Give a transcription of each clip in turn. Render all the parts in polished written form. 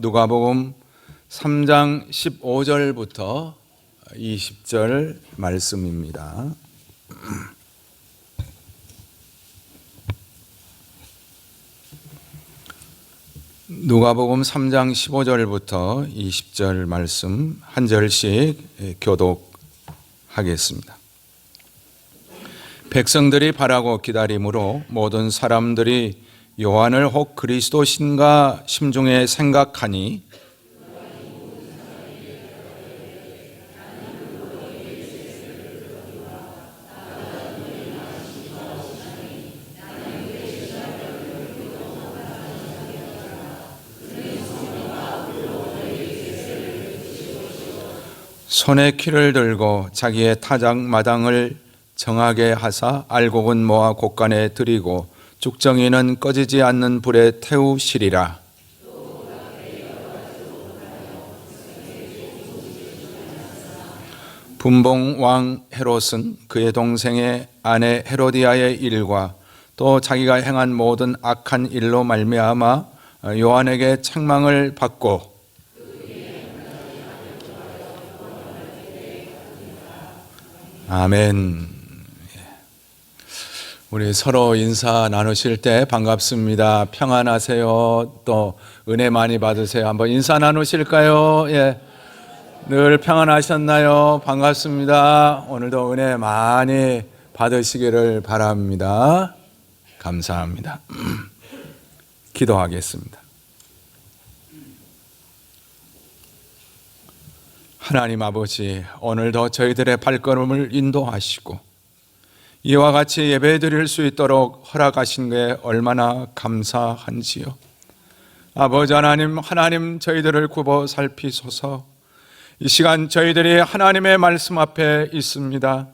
누가복음 3장 15절부터 20절 말씀입니다. 누가복음 3장 15절부터 20절 말씀 한 절씩 교독하겠습니다. 백성들이 바라고 기다림으로 모든 사람들이 요한을 혹 그리스도신가 심중에 생각하니 손에 키를 들고 자기의 타작 마당을 정하게 하사 알곡은 모아 곳간에 들이고 죽정이는 꺼지지 않는 불에 태우시리라. 분봉 왕 헤롯은 그의 동생의 아내 헤로디아의 일과 또 자기가 행한 모든 악한 일로 말미암아 요한에게 책망을 받고 아멘. 우리 서로 인사 나누실 때 반갑습니다. 평안하세요. 또 은혜 많이 받으세요. 한번 인사 나누실까요? 예. 늘 평안하셨나요? 반갑습니다. 오늘도 은혜 많이 받으시기를 바랍니다. 감사합니다. 기도하겠습니다. 하나님 아버지, 오늘도 저희들의 발걸음을 인도하시고 이와 같이 예배 드릴 수 있도록 허락하신 게 얼마나 감사한지요. 아버지 하나님 저희들을 굽어 살피소서. 이 시간 저희들이 하나님의 말씀 앞에 있습니다.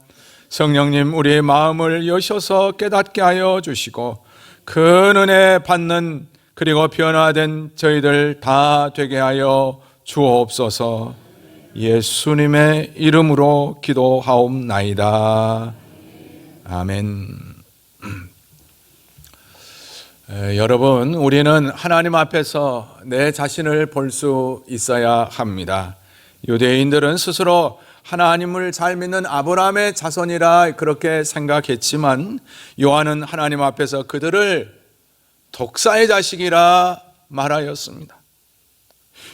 성령님 우리의 마음을 여셔서 깨닫게 하여 주시고 큰 은혜 받는 그리고 변화된 저희들 다 되게 하여 주옵소서. 예수님의 이름으로 기도하옵나이다. 아멘. 여러분, 우리는 하나님 앞에서 내 자신을 볼 수 있어야 합니다. 유대인들은 스스로 하나님을 잘 믿는 아브라함의 자손이라 그렇게 생각했지만 요한은 하나님 앞에서 그들을 독사의 자식이라 말하였습니다.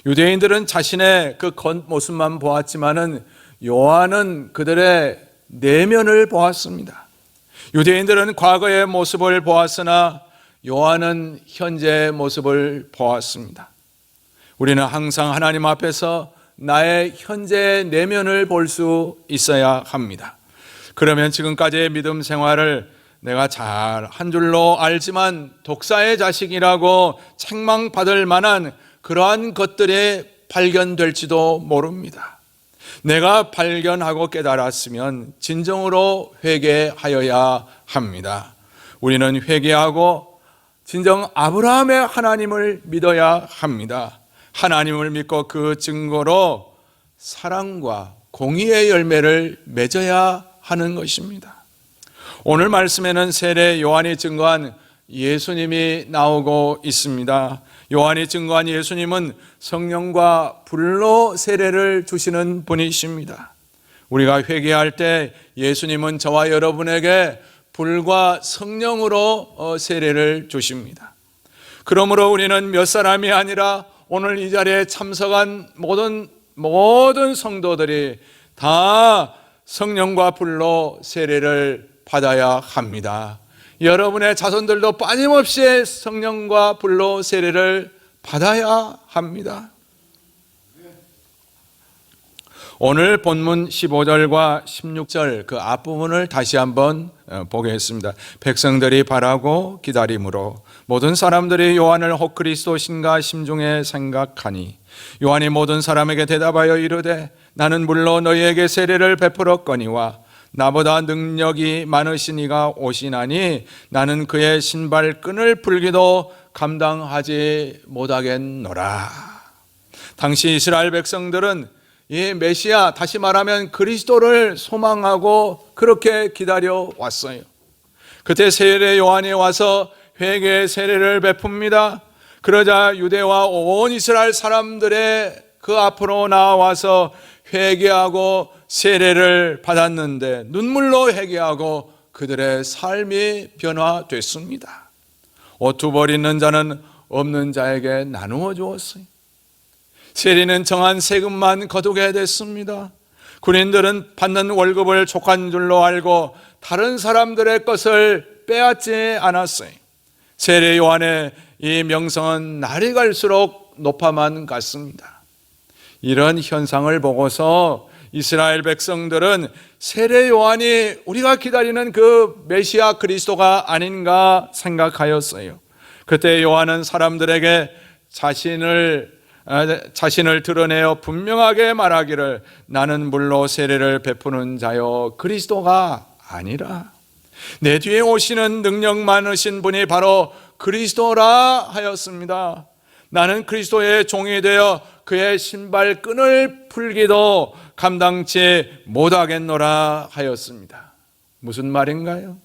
유대인들은 자신의 그 겉모습만 보았지만은 요한은 그들의 내면을 보았습니다. 유대인들은 과거의 모습을 보았으나 요한은 현재의 모습을 보았습니다. 우리는 항상 하나님 앞에서 나의 현재의 내면을 볼 수 있어야 합니다. 그러면 지금까지의 믿음 생활을 내가 잘 한 줄로 알지만 독사의 자식이라고 책망받을 만한 그러한 것들이 발견될지도 모릅니다. 내가 발견하고 깨달았으면 진정으로 회개하여야 합니다. 우리는 회개하고 진정 아브라함의 하나님을 믿어야 합니다. 하나님을 믿고 그 증거로 사랑과 공의의 열매를 맺어야 하는 것입니다. 오늘 말씀에는 세례 요한이 증거한 예수님이 나오고 있습니다. 요한이 증거한 예수님은 성령과 불로 세례를 주시는 분이십니다. 우리가 회개할 때 예수님은 저와 여러분에게 불과 성령으로 세례를 주십니다. 그러므로 우리는 몇 사람이 아니라 오늘 이 자리에 참석한 모든 성도들이 다 성령과 불로 세례를 받아야 합니다. 여러분의 자손들도 빠짐없이 성령과 불로 세례를 받아야 합니다. 오늘 본문 15절과 16절 그 앞부분을 다시 한번 보겠습니다. 백성들이 바라고 기다림으로 모든 사람들이 요한을 혹 그리스도신가 심중에 생각하니 요한이 모든 사람에게 대답하여 이르되 나는 물론 너희에게 세례를 베풀었거니와 나보다 능력이 많으신 이가 오시나니 나는 그의 신발끈을 풀기도 감당하지 못하겠노라. 당시 이스라엘 백성들은 이 메시아, 다시 말하면 그리스도를 소망하고 그렇게 기다려 왔어요. 그때 세례 요한이 와서 회개의 세례를 베풉니다. 그러자 유대와 온 이스라엘 사람들의 그 앞으로 나와서 회개하고 세례를 받았는데 눈물로 회개하고 그들의 삶이 변화됐습니다. 오투벌 있는 자는 없는 자에게 나누어 주었어요. 세리는 정한 세금만 거두게 됐습니다. 군인들은 받는 월급을 족한 줄로 알고 다른 사람들의 것을 빼앗지 않았어요. 세례 요한의 이 명성은 날이 갈수록 높아만 갔습니다. 이런 현상을 보고서 이스라엘 백성들은 세례 요한이 우리가 기다리는 그 메시아 그리스도가 아닌가 생각하였어요. 그때 요한은 사람들에게 자신을 드러내어 분명하게 말하기를 나는 물로 세례를 베푸는 자요 그리스도가 아니라 내 뒤에 오시는 능력 많으신 분이 바로 그리스도라 하였습니다. 나는 그리스도의 종이 되어 그의 신발끈을 풀기도 감당치 못하겠노라 하였습니다. 무슨 말인가요?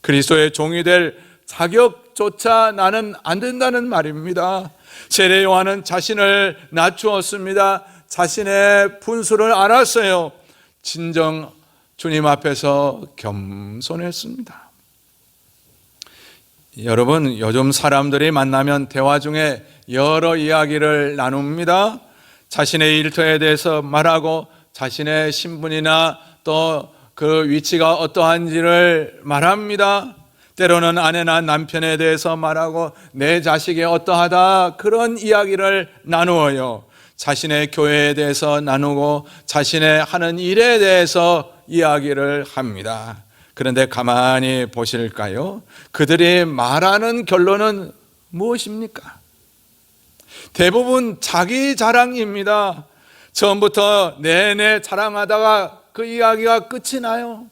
그리스도의 종이 될 자격조차 나는 안 된다는 말입니다. 세례 요한은 자신을 낮추었습니다. 자신의 분수를 알았어요. 진정 주님 앞에서 겸손했습니다. 여러분, 요즘 사람들이 만나면 대화 중에 여러 이야기를 나눕니다. 자신의 일터에 대해서 말하고 자신의 신분이나 또 그 위치가 어떠한지를 말합니다. 때로는 아내나 남편에 대해서 말하고 내 자식이 어떠하다 그런 이야기를 나누어요. 자신의 교회에 대해서 나누고 자신의 하는 일에 대해서 이야기를 합니다. 그런데 가만히 보실까요? 그들이 말하는 결론은 무엇입니까? 대부분 자기 자랑입니다. 처음부터 내내 자랑하다가 그 이야기가 끝이 나요.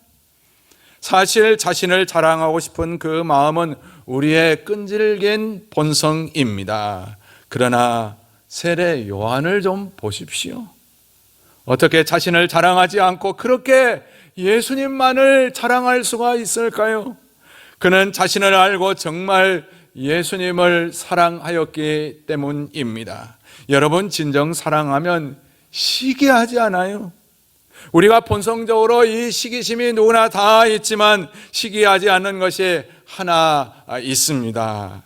사실 자신을 자랑하고 싶은 그 마음은 우리의 끈질긴 본성입니다. 그러나 세례 요한을 좀 보십시오. 어떻게 자신을 자랑하지 않고 그렇게 예수님만을 자랑할 수가 있을까요? 그는 자신을 알고 정말 예수님을 사랑하였기 때문입니다. 여러분, 진정 사랑하면 시기하지 않아요. 우리가 본성적으로 이 시기심이 누구나 다 있지만 시기하지 않는 것이 하나 있습니다.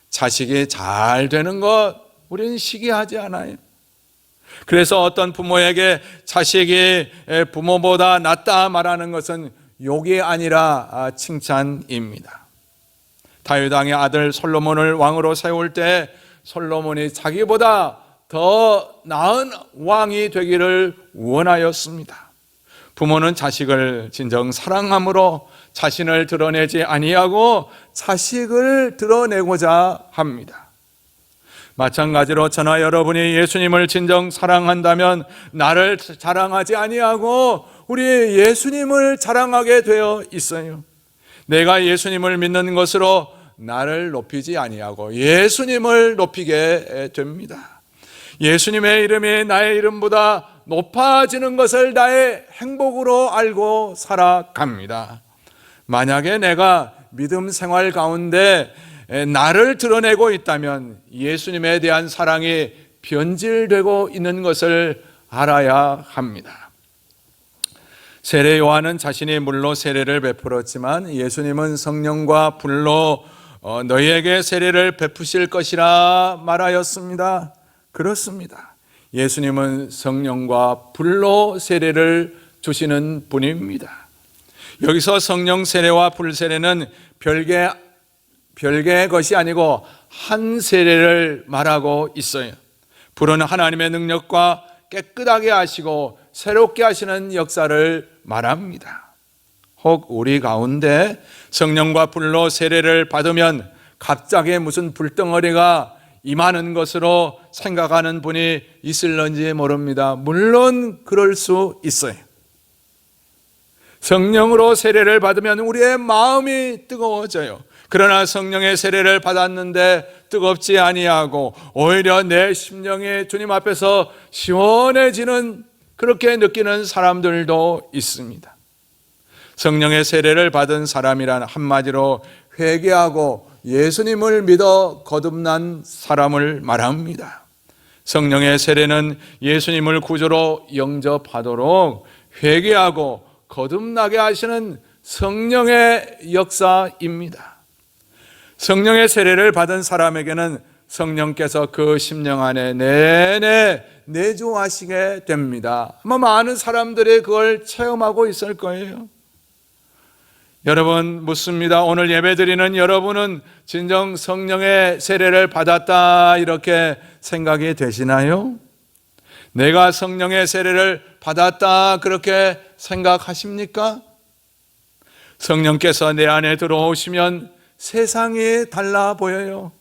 자식이 잘 되는 것 우리는 시기하지 않아요. 그래서 어떤 부모에게 자식이 부모보다 낫다 말하는 것은 욕이 아니라 칭찬입니다. 다윗 왕의 아들 솔로몬을 왕으로 세울 때 솔로몬이 자기보다 더 나은 왕이 되기를 원하였습니다. 부모는 자식을 진정 사랑함으로 자신을 드러내지 아니하고 자식을 드러내고자 합니다. 마찬가지로 저나 여러분이 예수님을 진정 사랑한다면 나를 자랑하지 아니하고 우리 예수님을 자랑하게 되어 있어요. 내가 예수님을 믿는 것으로 나를 높이지 아니하고 예수님을 높이게 됩니다. 예수님의 이름이 나의 이름보다 높아지는 것을 나의 행복으로 알고 살아갑니다. 만약에 내가 믿음 생활 가운데 나를 드러내고 있다면 예수님에 대한 사랑이 변질되고 있는 것을 알아야 합니다. 세례 요한은 자신이 물로 세례를 베풀었지만 예수님은 성령과 불로 너희에게 세례를 베푸실 것이라 말하였습니다. 그렇습니다. 예수님은 성령과 불로 세례를 주시는 분입니다. 여기서 성령 세례와 불 세례는 별개의 것이 아니고 한 세례를 말하고 있어요. 불은 하나님의 능력과 깨끗하게 하시고 새롭게 하시는 역사를 말합니다. 혹 우리 가운데 성령과 불로 세례를 받으면 갑자기 무슨 불덩어리가 임하는 것으로 생각하는 분이 있을런지 모릅니다. 물론 그럴 수 있어요. 성령으로 세례를 받으면 우리의 마음이 뜨거워져요. 그러나 성령의 세례를 받았는데 뜨겁지 아니하고 오히려 내 심령이 주님 앞에서 시원해지는 그렇게 느끼는 사람들도 있습니다. 성령의 세례를 받은 사람이란 한마디로 회개하고 예수님을 믿어 거듭난 사람을 말합니다. 성령의 세례는 예수님을 구주로 영접하도록 회개하고 거듭나게 하시는 성령의 역사입니다. 성령의 세례를 받은 사람에게는 성령께서 그 심령 안에 내내 내주하시게 됩니다. 아마 많은 사람들이 그걸 체험하고 있을 거예요. 여러분 묻습니다. 오늘 예배드리는 여러분은 진정 성령의 세례를 받았다 이렇게 생각이 되시나요? 내가 성령의 세례를 받았다 그렇게 생각하십니까? 성령께서 내 안에 들어오시면 세상이 달라 보여요.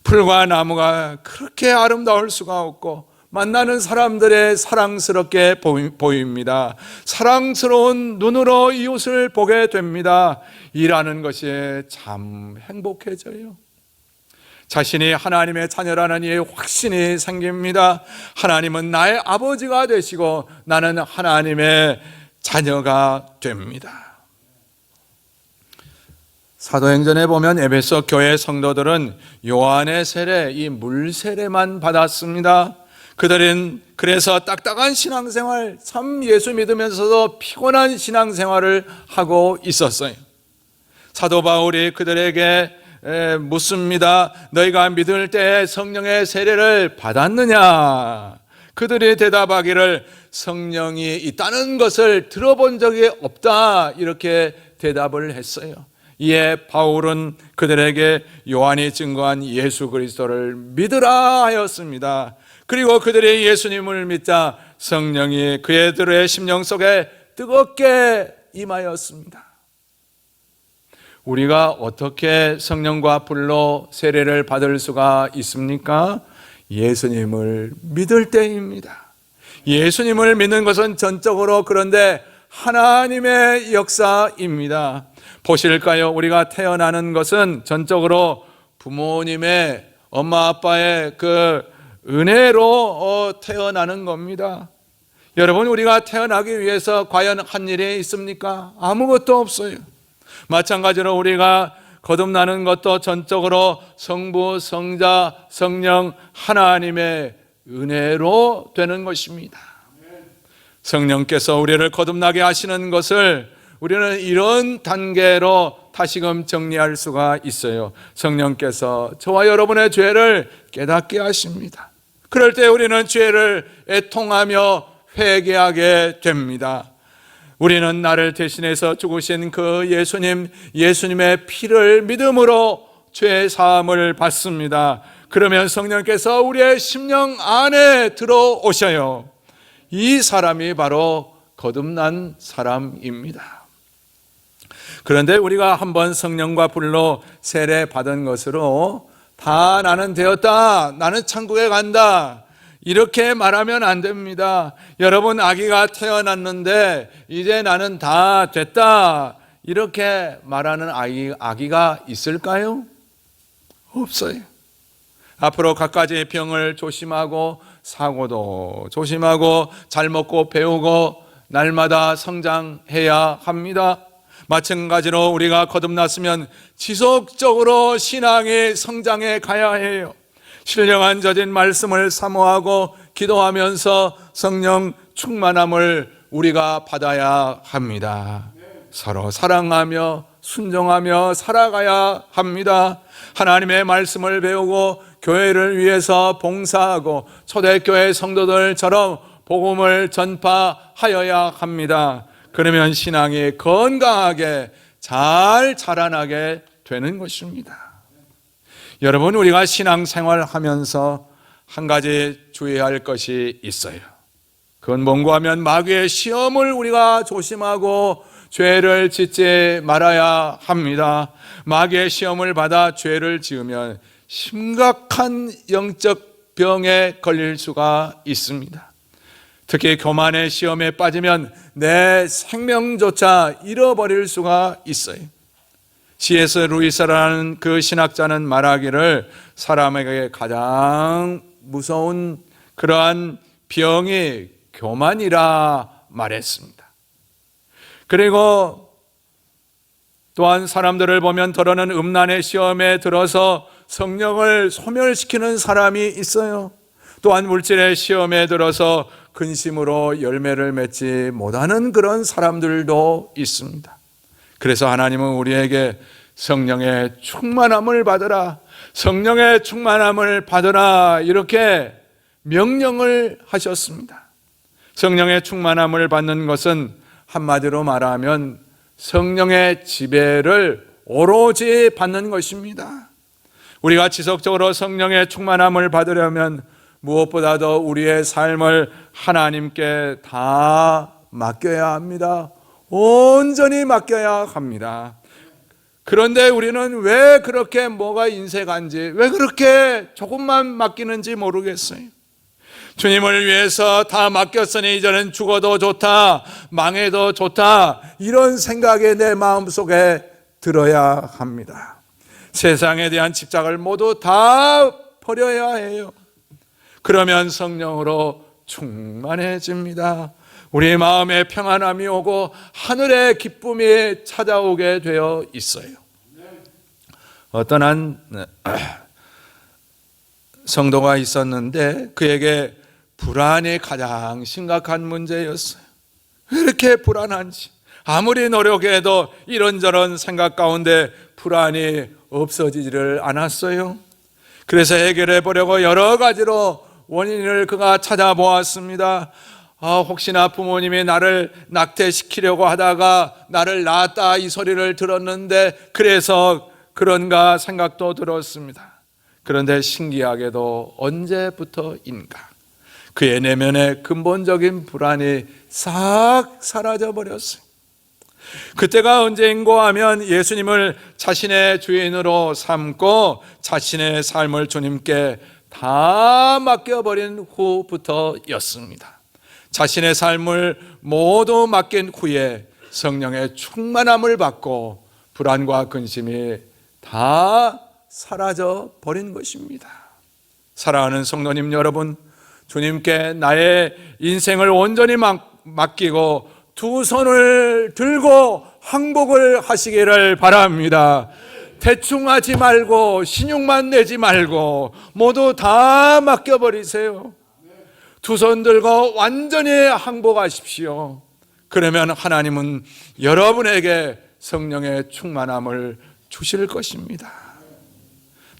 풀과 나무가 그렇게 아름다울 수가 없고 만나는 사람들의 사랑스럽게 보입니다. 사랑스러운 눈으로 이웃을 보게 됩니다. 일하는 것이 참 행복해져요. 자신이 하나님의 자녀라는 이 확신이 생깁니다. 하나님은 나의 아버지가 되시고 나는 하나님의 자녀가 됩니다. 사도행전에 보면 에베소 교회 성도들은 요한의 세례, 이 물세례만 받았습니다. 그들은 그래서 딱딱한 신앙생활, 참 예수 믿으면서도 피곤한 신앙생활을 하고 있었어요. 사도 바울이 그들에게 묻습니다. 너희가 믿을 때 성령의 세례를 받았느냐? 그들이 대답하기를 성령이 있다는 것을 들어본 적이 없다 이렇게 대답을 했어요. 이에 바울은 그들에게 요한이 증거한 예수 그리스도를 믿으라 하였습니다. 그리고 그들이 예수님을 믿자 성령이 그들의 심령 속에 뜨겁게 임하였습니다. 우리가 어떻게 성령과 불로 세례를 받을 수가 있습니까? 예수님을 믿을 때입니다. 예수님을 믿는 것은 전적으로 그런데 하나님의 역사입니다. 보실까요? 우리가 태어나는 것은 전적으로 부모님의 엄마 아빠의 그 은혜로 태어나는 겁니다. 여러분 우리가 태어나기 위해서 과연 한 일이 있습니까? 아무것도 없어요. 마찬가지로 우리가 거듭나는 것도 전적으로 성부, 성자, 성령 하나님의 은혜로 되는 것입니다. 성령께서 우리를 거듭나게 하시는 것을 우리는 이런 단계로 다시금 정리할 수가 있어요. 성령께서 저와 여러분의 죄를 깨닫게 하십니다. 그럴 때 우리는 죄를 애통하며 회개하게 됩니다. 우리는 나를 대신해서 죽으신 그 예수님의 피를 믿음으로 죄 사함을 받습니다. 그러면 성령께서 우리의 심령 안에 들어오셔요. 이 사람이 바로 거듭난 사람입니다. 그런데 우리가 한번 성령과 불로 세례 받은 것으로 다 나는 되었다, 나는 천국에 간다 이렇게 말하면 안 됩니다. 여러분 아기가 태어났는데 이제 나는 다 됐다 이렇게 말하는 아기가 있을까요? 없어요. 앞으로 갖가지 병을 조심하고 사고도 조심하고 잘 먹고 배우고 날마다 성장해야 합니다. 마찬가지로 우리가 거듭났으면 지속적으로 신앙의 성장해 가야 해요. 신령한 젖은 말씀을 사모하고 기도하면서 성령 충만함을 우리가 받아야 합니다. 서로 사랑하며 순종하며 살아가야 합니다. 하나님의 말씀을 배우고 교회를 위해서 봉사하고 초대교회 성도들처럼 복음을 전파하여야 합니다. 그러면 신앙이 건강하게 잘 자라나게 되는 것입니다. 여러분 우리가 신앙생활 하면서 한 가지 주의할 것이 있어요. 그건 뭔가 하면 마귀의 시험을 우리가 조심하고 죄를 짓지 말아야 합니다. 마귀의 시험을 받아 죄를 지으면 심각한 영적 병에 걸릴 수가 있습니다. 특히 교만의 시험에 빠지면 내 생명조차 잃어버릴 수가 있어요. C.S. 루이스라는 그 신학자는 말하기를 사람에게 가장 무서운 그러한 병이 교만이라 말했습니다. 그리고 또한 사람들을 보면 더러는 음란의 시험에 들어서 성령을 소멸시키는 사람이 있어요. 또한 물질의 시험에 들어서 근심으로 열매를 맺지 못하는 그런 사람들도 있습니다. 그래서 하나님은 우리에게 성령의 충만함을 받으라, 성령의 충만함을 받으라, 이렇게 명령을 하셨습니다. 성령의 충만함을 받는 것은 한마디로 말하면 성령의 지배를 오로지 받는 것입니다. 우리가 지속적으로 성령의 충만함을 받으려면 무엇보다도 우리의 삶을 하나님께 다 맡겨야 합니다. 온전히 맡겨야 합니다. 그런데 우리는 왜 그렇게 뭐가 인색한지, 왜 그렇게 조금만 맡기는지 모르겠어요. 주님을 위해서 다 맡겼으니 이제는 죽어도 좋다, 망해도 좋다, 이런 생각이 내 마음속에 들어야 합니다. 세상에 대한 집착을 모두 다 버려야 해요. 그러면 성령으로 충만해집니다. 우리 마음에 평안함이 오고 하늘의 기쁨이 찾아오게 되어 있어요. 어떤 한 성도가 있었는데 그에게 불안이 가장 심각한 문제였어요. 왜 이렇게 불안한지, 아무리 노력해도 이런저런 생각 가운데 불안이 없어지지를 않았어요. 그래서 해결해 보려고 여러 가지로 원인을 그가 찾아보았습니다. 혹시나 부모님이 나를 낙태시키려고 하다가 나를 낳았다, 이 소리를 들었는데 그래서 그런가 생각도 들었습니다. 그런데 신기하게도 언제부터인가 그의 내면의 근본적인 불안이 싹 사라져 버렸어요. 그때가 언제인고 하면 예수님을 자신의 주인으로 삼고 자신의 삶을 주님께 다 맡겨버린 후부터였습니다. 자신의 삶을 모두 맡긴 후에 성령의 충만함을 받고 불안과 근심이 다 사라져 버린 것입니다. 사랑하는 성도님 여러분, 주님께 나의 인생을 온전히 맡기고 두 손을 들고 항복을 하시기를 바랍니다. 대충 하지 말고 신용만 내지 말고 모두 다 맡겨버리세요. 두 손 들고 완전히 항복하십시오. 그러면 하나님은 여러분에게 성령의 충만함을 주실 것입니다.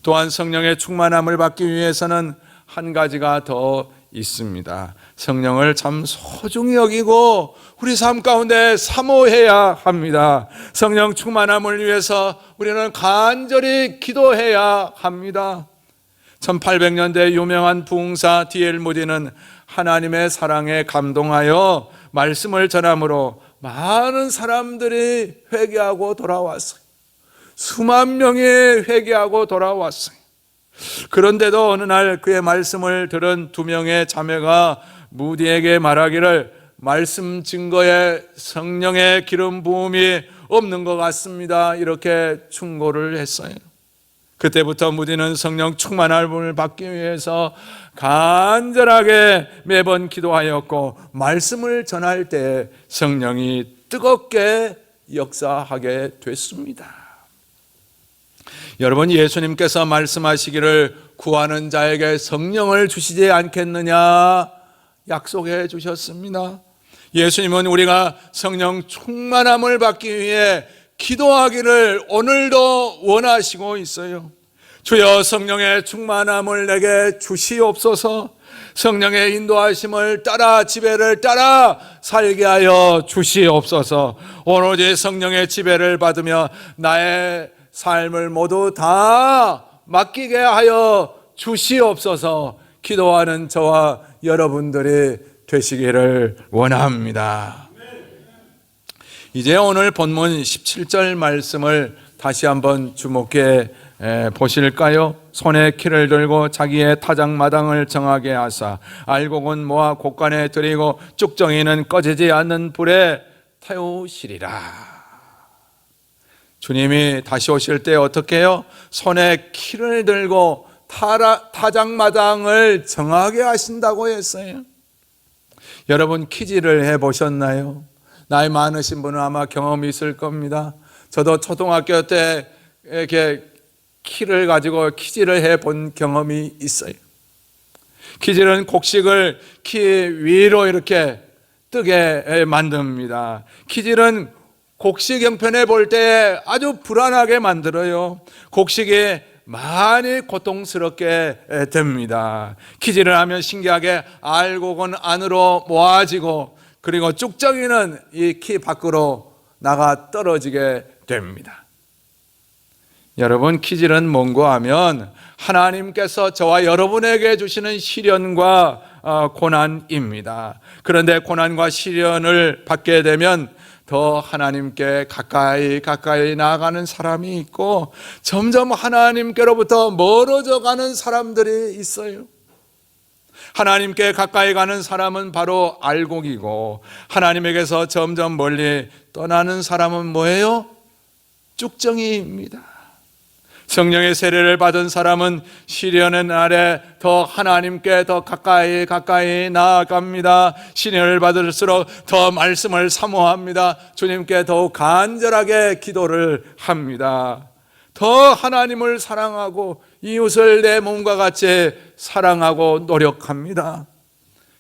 또한 성령의 충만함을 받기 위해서는 한 가지가 더 있습니다. 성령을 참 소중히 여기고 우리 삶 가운데 사모해야 합니다. 성령 충만함을 위해서 우리는 간절히 기도해야 합니다. 1800년대 유명한 부흥사 D.L. 무디는 하나님의 사랑에 감동하여 말씀을 전함으로 많은 사람들이 회개하고 돌아왔어요. 수만 명이 회개하고 돌아왔어요. 그런데도 어느 날 그의 말씀을 들은 두 명의 자매가 무디에게 말하기를 말씀 증거에 성령의 기름 부음이 없는 것 같습니다, 이렇게 충고를 했어요. 그때부터 무디는 성령 충만함을 받기 위해서 간절하게 매번 기도하였고 말씀을 전할 때 성령이 뜨겁게 역사하게 됐습니다. 여러분, 예수님께서 말씀하시기를 구하는 자에게 성령을 주시지 않겠느냐 약속해 주셨습니다. 예수님은 우리가 성령 충만함을 받기 위해 기도하기를 오늘도 원하시고 있어요. 주여 성령의 충만함을 내게 주시옵소서. 성령의 인도하심을 따라 지배를 따라 살게 하여 주시옵소서. 오로지 성령의 지배를 받으며 나의 삶을 모두 다 맡기게 하여 주시옵소서. 기도하는 저와 여러분들이 되시기를 원합니다. 이제 오늘 본문 17절 말씀을 다시 한번 주목해 보실까요? 손에 키를 들고 자기의 타작마당을 정하게 하사 알곡은 모아 곡간에 들이고 쭉정이는 꺼지지 않는 불에 태우시리라. 주님이 다시 오실 때 어떻게 해요? 손에 키를 들고 타작마당을 정하게 하신다고 했어요. 여러분, 키질을 해보셨나요? 나이 많으신 분은 아마 경험이 있을 겁니다. 저도 초등학교 때 이렇게 키를 가지고 키질을 해본 경험이 있어요. 키질은 곡식을 키 위로 이렇게 뜨게 만듭니다. 키질은 곡식 형편에 볼 때 아주 불안하게 만들어요. 곡식이 많이 고통스럽게 됩니다. 키질을 하면 신기하게 알곡은 안으로 모아지고, 그리고 쭉정이는 이 키 밖으로 나가 떨어지게 됩니다. 여러분, 키질은 뭔고 하면 하나님께서 저와 여러분에게 주시는 시련과 고난입니다. 그런데 고난과 시련을 받게 되면 더 하나님께 가까이 나아가는 사람이 있고, 점점 하나님께로부터 멀어져 가는 사람들이 있어요. 하나님께 가까이 가는 사람은 바로 알곡이고, 하나님에게서 점점 멀리 떠나는 사람은 뭐예요? 쭉정이입니다. 성령의 세례를 받은 사람은 시련의 날에 더 하나님께 더 가까이 나아갑니다. 시련을 받을수록 더 말씀을 사모합니다. 주님께 더욱 간절하게 기도를 합니다. 더 하나님을 사랑하고 이웃을 내 몸과 같이 사랑하고 노력합니다.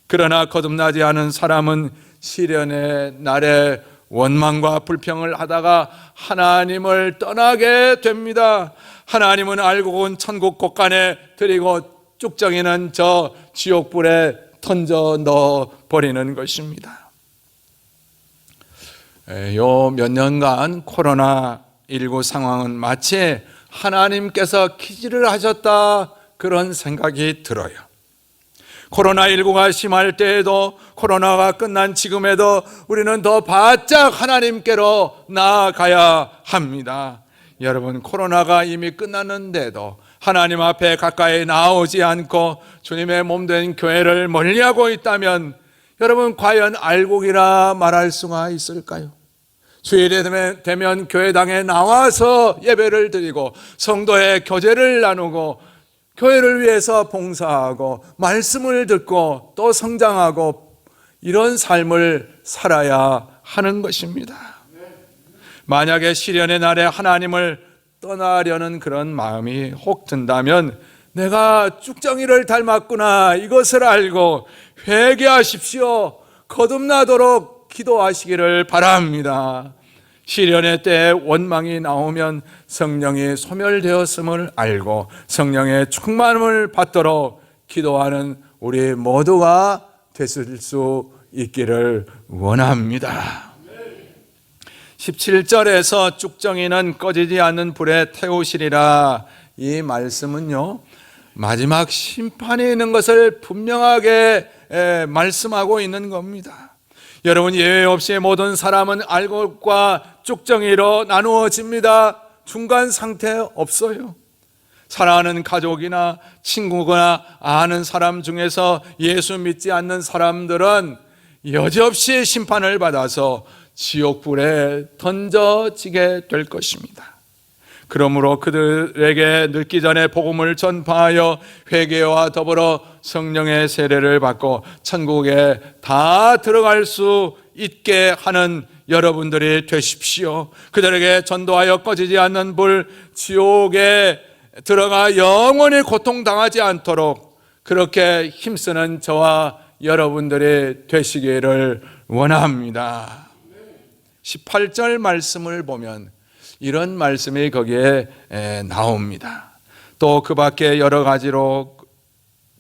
그러나 거듭나지 않은 사람은 시련의 날에 원망과 불평을 하다가 하나님을 떠나게 됩니다. 하나님은 알곡은 천국 곳간에 드리고 쭉정이는 저 지옥불에 던져 넣어 버리는 것입니다. 요 몇 년간 코로나19 상황은 마치 하나님께서 키질을 하셨다, 그런 생각이 들어요. 코로나19가 심할 때에도, 코로나가 끝난 지금에도 우리는 더 바짝 하나님께로 나아가야 합니다. 여러분, 코로나가 이미 끝났는데도 하나님 앞에 가까이 나오지 않고 주님의 몸된 교회를 멀리하고 있다면, 여러분, 과연 알곡이라 말할 수가 있을까요? 주일에 되면 교회당에 나와서 예배를 드리고 성도의 교제를 나누고 교회를 위해서 봉사하고 말씀을 듣고 또 성장하고, 이런 삶을 살아야 하는 것입니다. 만약에 시련의 날에 하나님을 떠나려는 그런 마음이 혹 든다면, 내가 쭉정이를 닮았구나, 이것을 알고 회개하십시오. 거듭나도록 기도하시기를 바랍니다. 시련의 때에 원망이 나오면 성령이 소멸되었음을 알고 성령의 충만함을 받도록 기도하는 우리 모두가 됐을 수 있기를 원합니다. 17절에서 쭉정이는 꺼지지 않는 불에 태우시리라, 이 말씀은요, 마지막 심판이 있는 것을 분명하게 말씀하고 있는 겁니다. 여러분, 예외 없이 모든 사람은 알곡과 쭉정이로 나누어집니다. 중간 상태 없어요. 사랑하는 가족이나 친구거나 아는 사람 중에서 예수 믿지 않는 사람들은 여지없이 심판을 받아서 지옥불에 던져지게 될 것입니다. 그러므로 그들에게 늙기 전에 복음을 전파하여 회개와 더불어 성령의 세례를 받고 천국에 다 들어갈 수 있게 하는 여러분들이 되십시오. 그들에게 전도하여 꺼지지 않는 불, 지옥에 들어가 영원히 고통당하지 않도록 그렇게 힘쓰는 저와 여러분들이 되시기를 원합니다. 18절 말씀을 보면 이런 말씀이 거기에 나옵니다. 또 그 밖에 여러 가지로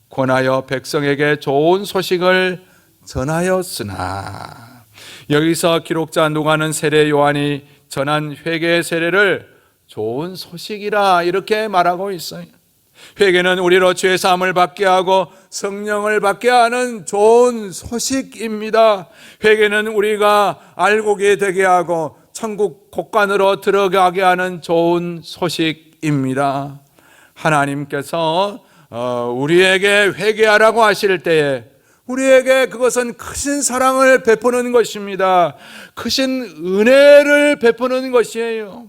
권하여 백성에게 좋은 소식을 전하였으나, 여기서 기록자 누가는 세례 요한이 전한 회개의 세례를 좋은 소식이라 이렇게 말하고 있어요. 회개는 우리로 죄 사함을 받게 하고 성령을 받게 하는 좋은 소식입니다. 회개는 우리가 알곡이 되게 하고 천국 곳간으로 들어가게 하는 좋은 소식입니다. 하나님께서 우리에게 회개하라고 하실 때에 우리에게 그것은 크신 사랑을 베푸는 것입니다. 크신 은혜를 베푸는 것이에요.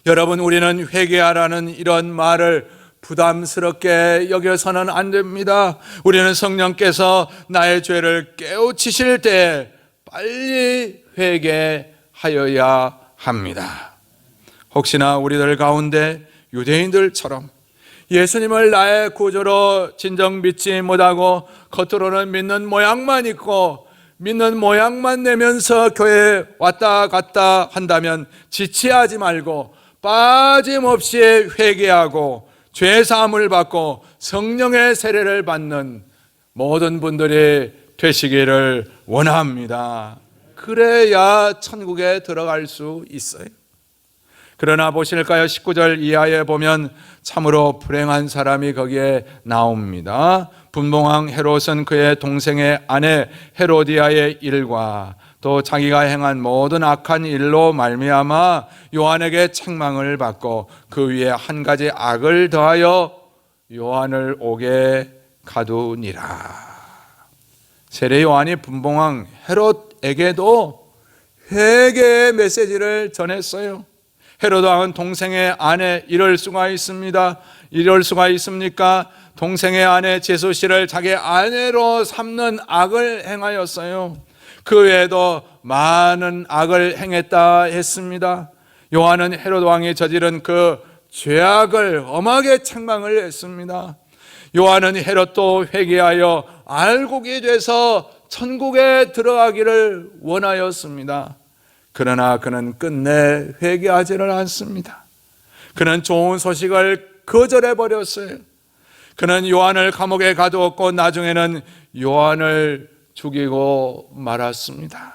여러분, 우리는 회개하라는 이런 말을 부담스럽게 여겨서는 안 됩니다. 우리는 성령께서 나의 죄를 깨우치실 때 빨리 회개하여야 합니다. 혹시나 우리들 가운데 유대인들처럼 예수님을 나의 구주로 진정 믿지 못하고 겉으로는 믿는 모양만 있고 믿는 모양만 내면서 교회에 왔다 갔다 한다면 지체하지 말고 빠짐없이 회개하고 죄사함을 받고 성령의 세례를 받는 모든 분들이 되시기를 원합니다. 그래야 천국에 들어갈 수 있어요. 그러나 보실까요? 19절 이하에 보면 참으로 불행한 사람이 거기에 나옵니다. 분봉왕 헤롯은 그의 동생의 아내 헤로디아의 일과 또 자기가 행한 모든 악한 일로 말미암아 요한에게 책망을 받고 그 위에 한 가지 악을 더하여 요한을 옥에 가두니라. 세례 요한이 분봉왕 헤롯에게도 회개의 메시지를 전했어요. 헤롯 왕은 동생의 아내, 이럴 수가 있습니다. 이럴 수가 있습니까? 동생의 아내 제수씨를 자기 아내로 삼는 악을 행하였어요. 그 외에도 많은 악을 행했다 했습니다. 요한은 헤롯 왕이 저지른 그 죄악을 엄하게 책망을 했습니다. 요한은 헤롯도 회개하여 알곡이 돼서 천국에 들어가기를 원하였습니다. 그러나 그는 끝내 회개하지를 않습니다. 그는 좋은 소식을 거절해 버렸어요. 그는 요한을 감옥에 가두었고 나중에는 요한을 죽이고 말았습니다.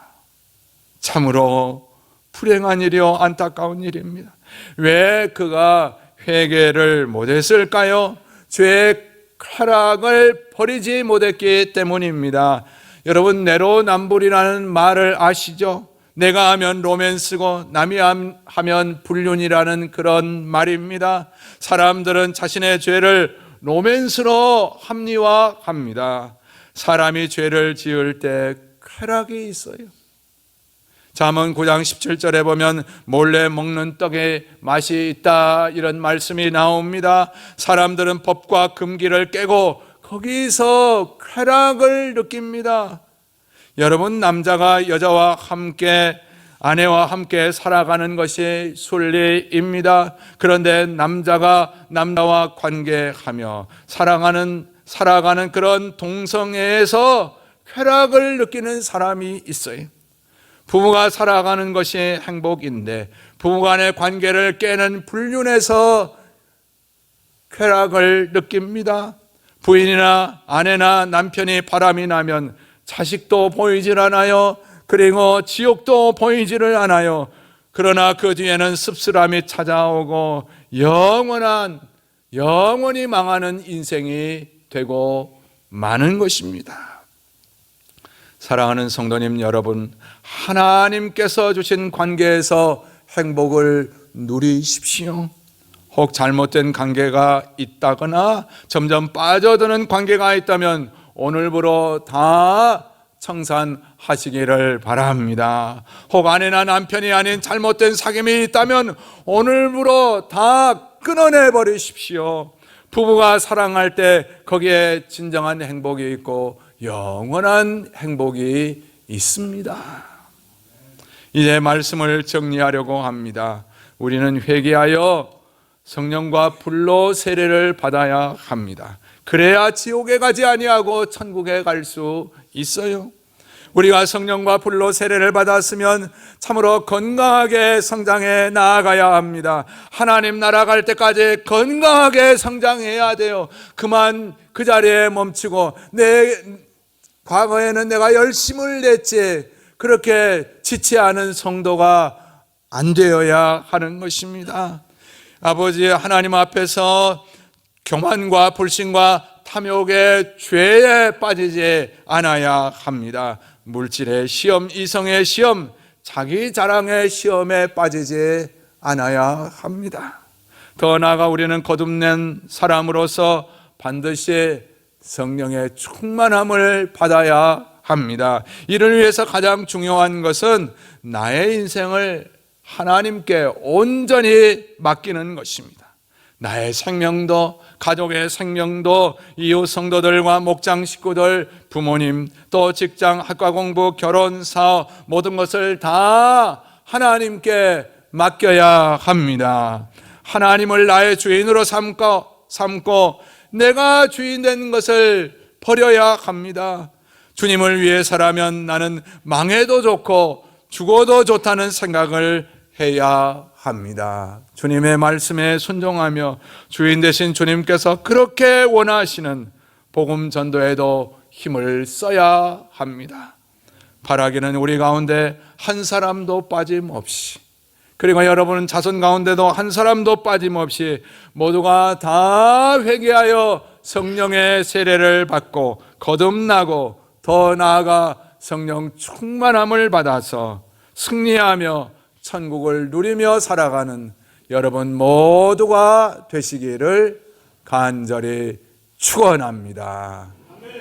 참으로 불행한 일이요 안타까운 일입니다. 왜 그가 회개를 못했을까요? 죄의 쾌락을 버리지 못했기 때문입니다. 여러분, 내로남불이라는 말을 아시죠? 내가 하면 로맨스고 남이 하면 불륜이라는 그런 말입니다. 사람들은 자신의 죄를 로맨스로 합리화합니다. 사람이 죄를 지을 때 쾌락이 있어요. 잠언 9장 17절에 보면 몰래 먹는 떡에 맛이 있다, 이런 말씀이 나옵니다. 사람들은 법과 금기를 깨고 거기서 쾌락을 느낍니다. 여러분, 남자가 여자와 함께, 아내와 함께 살아가는 것이 순리입니다. 그런데 남자가 남자와 관계하며 살아가는 그런 동성애에서 쾌락을 느끼는 사람이 있어요. 부부가 살아가는 것이 행복인데 부부간의 관계를 깨는 불륜에서 쾌락을 느낍니다. 부인이나 아내나 남편이 바람이 나면 자식도 보이질 않아요. 그리고 지옥도 보이지를 않아요. 그러나 그 뒤에는 씁쓸함이 찾아오고 영원히 망하는 인생이 되고 마는 것입니다. 사랑하는 성도님 여러분, 하나님께서 주신 관계에서 행복을 누리십시오. 혹 잘못된 관계가 있다거나 점점 빠져드는 관계가 있다면 오늘부로 다 청산하시기를 바랍니다. 혹 아내나 남편이 아닌 잘못된 사귐이 있다면 오늘부로 다 끊어내 버리십시오. 부부가 사랑할 때 거기에 진정한 행복이 있고 영원한 행복이 있습니다. 이제 말씀을 정리하려고 합니다. 우리는 회개하여 성령과 불로 세례를 받아야 합니다. 그래야 지옥에 가지 아니하고 천국에 갈 수 있어요. 우리가 성령과 불로 세례를 받았으면 참으로 건강하게 성장해 나아가야 합니다. 하나님 나라 갈 때까지 건강하게 성장해야 돼요. 그만 그 자리에 멈추고 과거에는 내가 열심을 냈지, 그렇게 지체하는 성도가 안 되어야 하는 것입니다. 아버지 하나님 앞에서 교만과 불신과 탐욕의 죄에 빠지지 않아야 합니다. 물질의 시험, 이성의 시험, 자기 자랑의 시험에 빠지지 않아야 합니다. 더 나아가 우리는 거듭낸 사람으로서 반드시 성령의 충만함을 받아야 합니다. 이를 위해서 가장 중요한 것은 나의 인생을 하나님께 온전히 맡기는 것입니다. 나의 생명도, 가족의 생명도, 이웃 성도들과 목장 식구들, 부모님, 또 직장, 학과 공부, 결혼, 사업, 모든 것을 다 하나님께 맡겨야 합니다. 하나님을 나의 주인으로 삼고 내가 주인 된 것을 버려야 합니다. 주님을 위해 살아면 나는 망해도 좋고 죽어도 좋다는 생각을 해야 합니다. 주님의 말씀에 순종하며 주인 되신 주님께서 그렇게 원하시는 복음 전도에도 힘을 써야 합니다. 바라기는 우리 가운데 한 사람도 빠짐없이, 그리고 여러분 자손 가운데도 한 사람도 빠짐없이 모두가 다 회개하여 성령의 세례를 받고 거듭나고 더 나아가 성령 충만함을 받아서 승리하며 천국을 누리며 살아가는 여러분 모두가 되시기를 간절히 축원합니다.